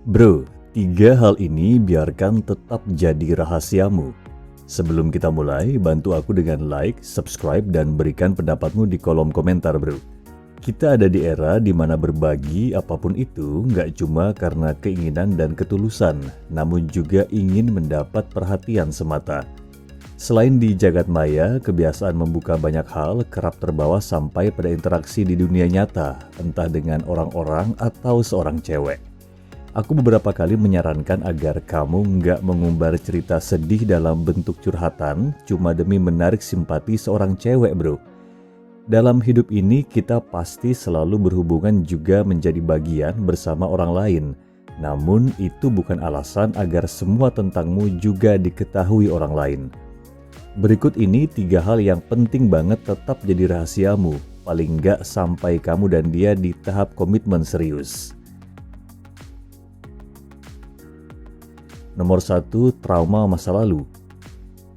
Bro, 3 hal ini biarkan tetap jadi rahasiamu. Sebelum kita mulai, bantu aku dengan like, subscribe, dan berikan pendapatmu di kolom komentar, bro. Kita ada di era di mana berbagi apapun itu nggak cuma karena keinginan dan ketulusan, namun juga ingin mendapat perhatian semata. Selain di jagat maya, kebiasaan membuka banyak hal kerap terbawa sampai pada interaksi di dunia nyata, entah dengan orang-orang atau seorang cewek. Aku beberapa kali menyarankan agar kamu nggak mengumbar cerita sedih dalam bentuk curhatan cuma demi menarik simpati seorang cewek, bro. Dalam hidup ini kita pasti selalu berhubungan juga menjadi bagian bersama orang lain. Namun itu bukan alasan agar semua tentangmu juga diketahui orang lain. Berikut ini 3 hal yang penting banget tetap jadi rahasiamu, paling nggak sampai kamu dan dia di tahap komitmen serius. Nomor 1, trauma masa lalu.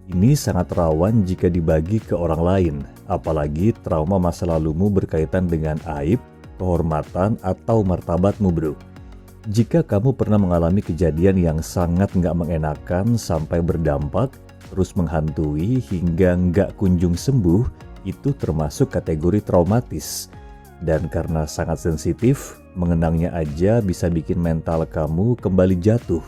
Ini sangat rawan jika dibagi ke orang lain, apalagi trauma masa lalumu berkaitan dengan aib, kehormatan, atau martabatmu, bro. Jika kamu pernah mengalami kejadian yang sangat nggak mengenakan sampai berdampak, terus menghantui hingga nggak kunjung sembuh, itu termasuk kategori traumatis. Dan karena sangat sensitif, mengenangnya aja bisa bikin mental kamu kembali jatuh.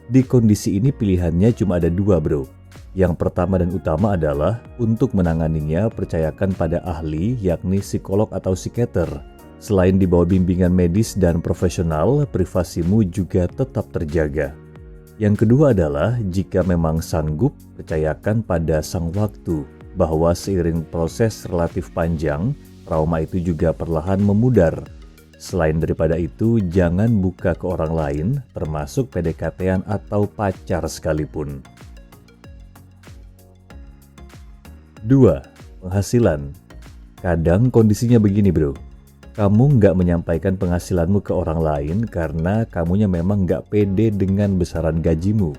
Di kondisi ini pilihannya cuma ada 2, bro. Yang pertama dan utama adalah untuk menanganinya percayakan pada ahli yakni psikolog atau psikiater. Selain di bawah bimbingan medis dan profesional, privasimu juga tetap terjaga. Yang kedua adalah jika memang sanggup, percayakan pada sang waktu bahwa seiring proses relatif panjang, trauma itu juga perlahan memudar. Selain daripada itu, jangan buka ke orang lain, termasuk PDKT-an atau pacar sekalipun. 2. Penghasilan. Kadang kondisinya begini, bro. Kamu nggak menyampaikan penghasilanmu ke orang lain karena kamunya memang nggak pede dengan besaran gajimu.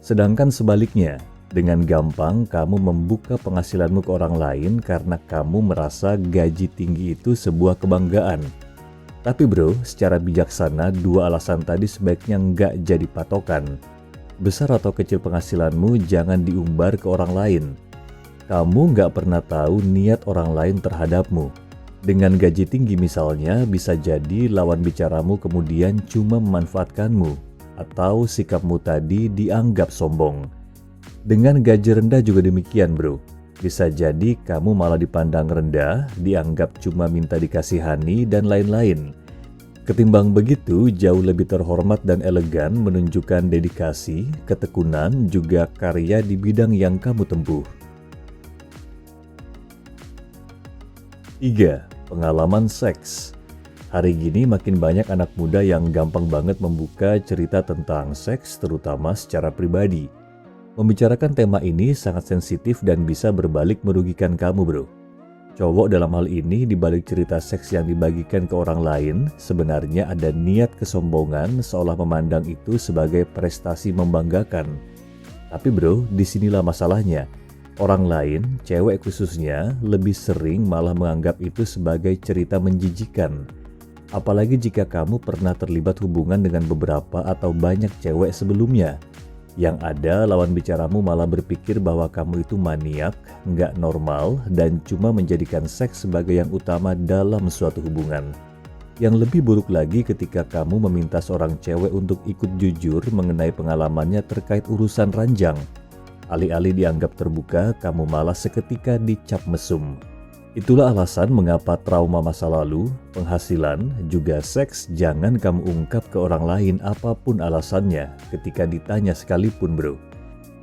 Sedangkan sebaliknya, dengan gampang kamu membuka penghasilanmu ke orang lain karena kamu merasa gaji tinggi itu sebuah kebanggaan. Tapi bro, secara bijaksana 2 alasan tadi sebaiknya nggak jadi patokan. Besar atau kecil penghasilanmu jangan diumbar ke orang lain. Kamu nggak pernah tahu niat orang lain terhadapmu. Dengan gaji tinggi misalnya, bisa jadi lawan bicaramu kemudian cuma memanfaatkanmu, atau sikapmu tadi dianggap sombong. Dengan gaji rendah juga demikian, bro. Bisa jadi kamu malah dipandang rendah, dianggap cuma minta dikasihani, dan lain-lain. Ketimbang begitu, jauh lebih terhormat dan elegan menunjukkan dedikasi, ketekunan, juga karya di bidang yang kamu tempuh. 3. Pengalaman seks. Hari gini makin banyak anak muda yang gampang banget membuka cerita tentang seks, terutama secara pribadi. Membicarakan tema ini sangat sensitif dan bisa berbalik merugikan kamu, bro. Cowok dalam hal ini dibalik cerita seks yang dibagikan ke orang lain, sebenarnya ada niat kesombongan seolah memandang itu sebagai prestasi membanggakan. Tapi bro, disinilah masalahnya. Orang lain, cewek khususnya, lebih sering malah menganggap itu sebagai cerita menjijikan. Apalagi jika kamu pernah terlibat hubungan dengan beberapa atau banyak cewek sebelumnya. Yang ada lawan bicaramu malah berpikir bahwa kamu itu maniak, nggak normal, dan cuma menjadikan seks sebagai yang utama dalam suatu hubungan. Yang lebih buruk lagi ketika kamu meminta seorang cewek untuk ikut jujur mengenai pengalamannya terkait urusan ranjang. Alih-alih dianggap terbuka, kamu malah seketika dicap mesum. Itulah alasan mengapa trauma masa lalu, penghasilan, juga seks jangan kamu ungkap ke orang lain apapun alasannya ketika ditanya sekalipun, bro.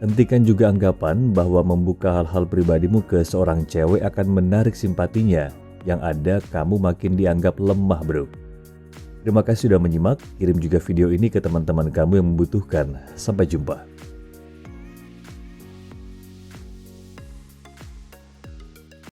Hentikan juga anggapan bahwa membuka hal-hal pribadimu ke seorang cewek akan menarik simpatinya. Yang ada kamu makin dianggap lemah, bro. Terima kasih sudah menyimak, kirim juga video ini ke teman-teman kamu yang membutuhkan. Sampai jumpa.